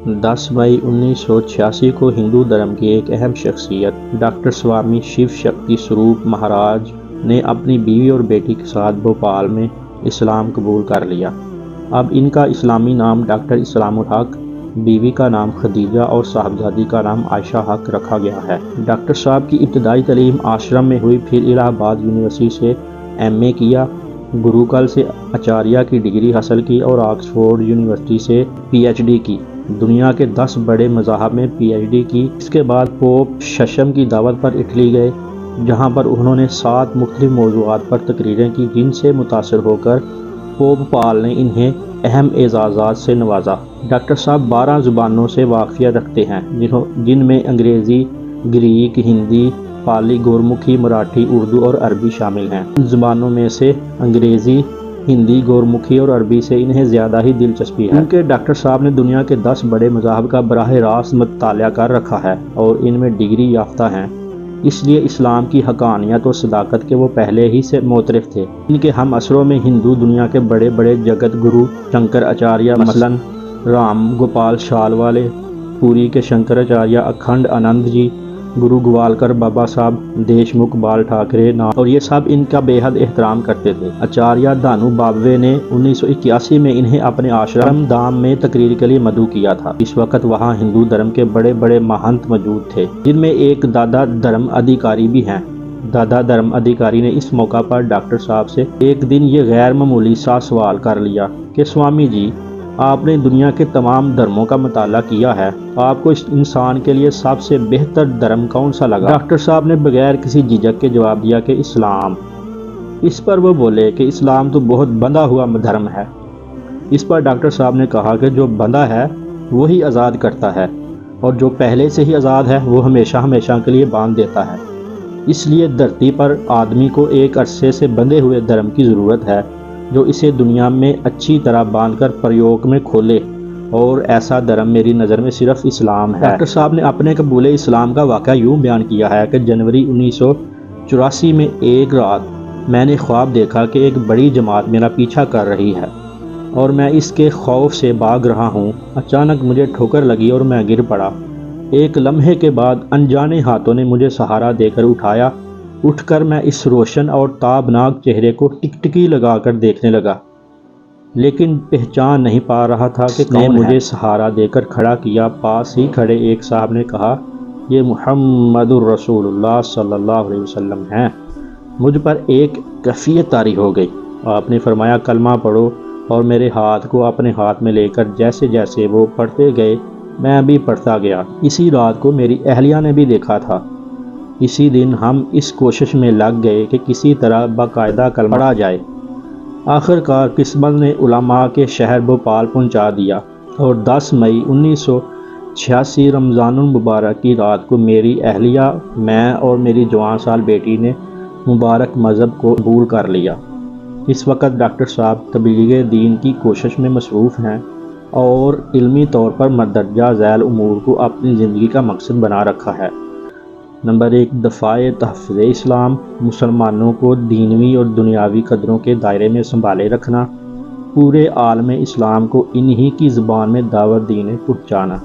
10 مئی 1986 کو ہندو دھرم کی ایک اہم شخصیت ڈاکٹر سوامی شیو شکتی سوروپ مہاراج نے اپنی بیوی اور بیٹی کے ساتھ بھوپال میں اسلام قبول کر لیا۔ اب ان کا اسلامی نام ڈاکٹر اسلام الحق، بیوی کا نام خدیجہ اور صاحبزادی کا نام عائشہ حق رکھا گیا ہے۔ ڈاکٹر صاحب کی ابتدائی تعلیم آشرم میں ہوئی، پھر الہ آباد یونیورسٹی سے ایم اے کیا، گروکل سے آچاریہ کی ڈگری حاصل کی اور آکسفورڈ یونیورسٹی سے پی ایچ ڈی کی۔ دنیا کے 10 بڑے مذاہب میں پی ایچ ڈی کی۔ اس کے بعد پوپ ششم کی دعوت پر اٹلی گئے، جہاں پر انہوں نے 7 مختلف موضوعات پر تقریریں کی، جن سے متاثر ہو کر پوپ پال نے انہیں اہم اعزازات سے نوازا۔ ڈاکٹر صاحب 12 زبانوں سے واقفیت رکھتے ہیں، جن میں انگریزی، گریک، ہندی، پالی، گورمکھی، مراٹھی، اردو اور عربی شامل ہیں۔ ان زبانوں میں سے انگریزی، ہندی، گورمکھی اور عربی سے انہیں زیادہ ہی دلچسپی ہے، کیونکہ ڈاکٹر صاحب نے دنیا کے 10 بڑے مذاہب کا براہ راست مطالعہ کر رکھا ہے اور ان میں ڈگری یافتہ ہیں۔ اس لیے اسلام کی حقانیت اور صداقت کے وہ پہلے ہی سے معترف تھے۔ ان کے ہم عصروں میں ہندو دنیا کے بڑے بڑے جگت گرو شنکر آچاریہ، مثلاً رام گوپال شالوالے، پوری کے شنکر آچاریہ، اکھنڈ آنند جی، گرو گوالکر بابا صاحب دیشمکھ، بال ٹھاکرے، اور یہ سب ان کا بے حد احترام کرتے تھے۔ آچاریہ دھانو بابوے نے 1981 میں انہیں اپنے آشرم دھام میں تقریر کے لیے مدعو کیا تھا۔ اس وقت وہاں ہندو دھرم کے بڑے بڑے مہنت موجود تھے، جن میں ایک دادا دھرم ادھیکاری بھی ہیں۔ دادا دھرم ادھیکاری نے اس موقع پر ڈاکٹر صاحب سے ایک دن یہ غیر معمولی سا سوال کر لیا کہ سوامی جی، آپ نے دنیا کے تمام دھرموں کا مطالعہ کیا ہے، آپ کو اس انسان کے لیے سب سے بہتر دھرم کون سا لگا؟ ڈاکٹر صاحب نے بغیر کسی جھجک کے جواب دیا کہ اسلام۔ اس پر وہ بولے کہ اسلام تو بہت بندھا ہوا دھرم ہے۔ اس پر ڈاکٹر صاحب نے کہا کہ جو بندھا ہے وہی آزاد کرتا ہے، اور جو پہلے سے ہی آزاد ہے وہ ہمیشہ ہمیشہ کے لیے باندھ دیتا ہے۔ اس لیے دھرتی پر آدمی کو ایک عرصے سے بندھے ہوئے دھرم کی ضرورت ہے، جو اسے دنیا میں اچھی طرح باندھ کر پریوگ میں کھولے، اور ایسا دھرم میری نظر میں صرف اسلام ہے۔ ڈاکٹر صاحب نے اپنے قبول اسلام کا واقعہ یوں بیان کیا ہے کہ جنوری 1984 میں ایک رات میں نے خواب دیکھا کہ ایک بڑی جماعت میرا پیچھا کر رہی ہے اور میں اس کے خوف سے بھاگ رہا ہوں۔ اچانک مجھے ٹھوکر لگی اور میں گر پڑا۔ ایک لمحے کے بعد انجانے ہاتھوں نے مجھے سہارا دے کر اٹھایا۔ اٹھ کر میں اس روشن اور تابناک چہرے کو ٹکٹکی لگا کر دیکھنے لگا، لیکن پہچان نہیں پا رہا تھا کہ کون ہے۔ مجھے سہارا دے کر کھڑا کیا۔ پاس ہی کھڑے ایک صاحب نے کہا، یہ محمد الرسول اللہ صلی اللہ علیہ وسلم ہیں۔ مجھ پر ایک کیفیت طاری ہو گئی۔ آپ نے فرمایا، کلمہ پڑھو، اور میرے ہاتھ کو اپنے ہاتھ میں لے کر جیسے جیسے وہ پڑھتے گئے میں بھی پڑھتا گیا۔ اسی رات کو میری اہلیہ نے بھی دیکھا تھا۔ اسی دن ہم اس کوشش میں لگ گئے کہ کسی طرح باقاعدہ کلمہ پڑھا جائے۔ آخر کار قسمت نے علماء کے شہر بھوپال پہنچا دیا، اور 10 مئی 1986 رمضان المبارک کی رات کو میری اہلیہ، میں اور میری جوان سال بیٹی نے مبارک مذہب کو قبول کر لیا۔ اس وقت ڈاکٹر صاحب تبلیغ دین کی کوشش میں مصروف ہیں اور علمی طور پر مندرجہ ذیل امور کو اپنی زندگی کا مقصد بنا رکھا ہے۔ نمبر 1، دفاع تحفظ اسلام، مسلمانوں کو دینوی اور دنیاوی قدروں کے دائرے میں سنبھالے رکھنا، پورے عالم اسلام کو انہی کی زبان میں دعوت دین پہنچانا۔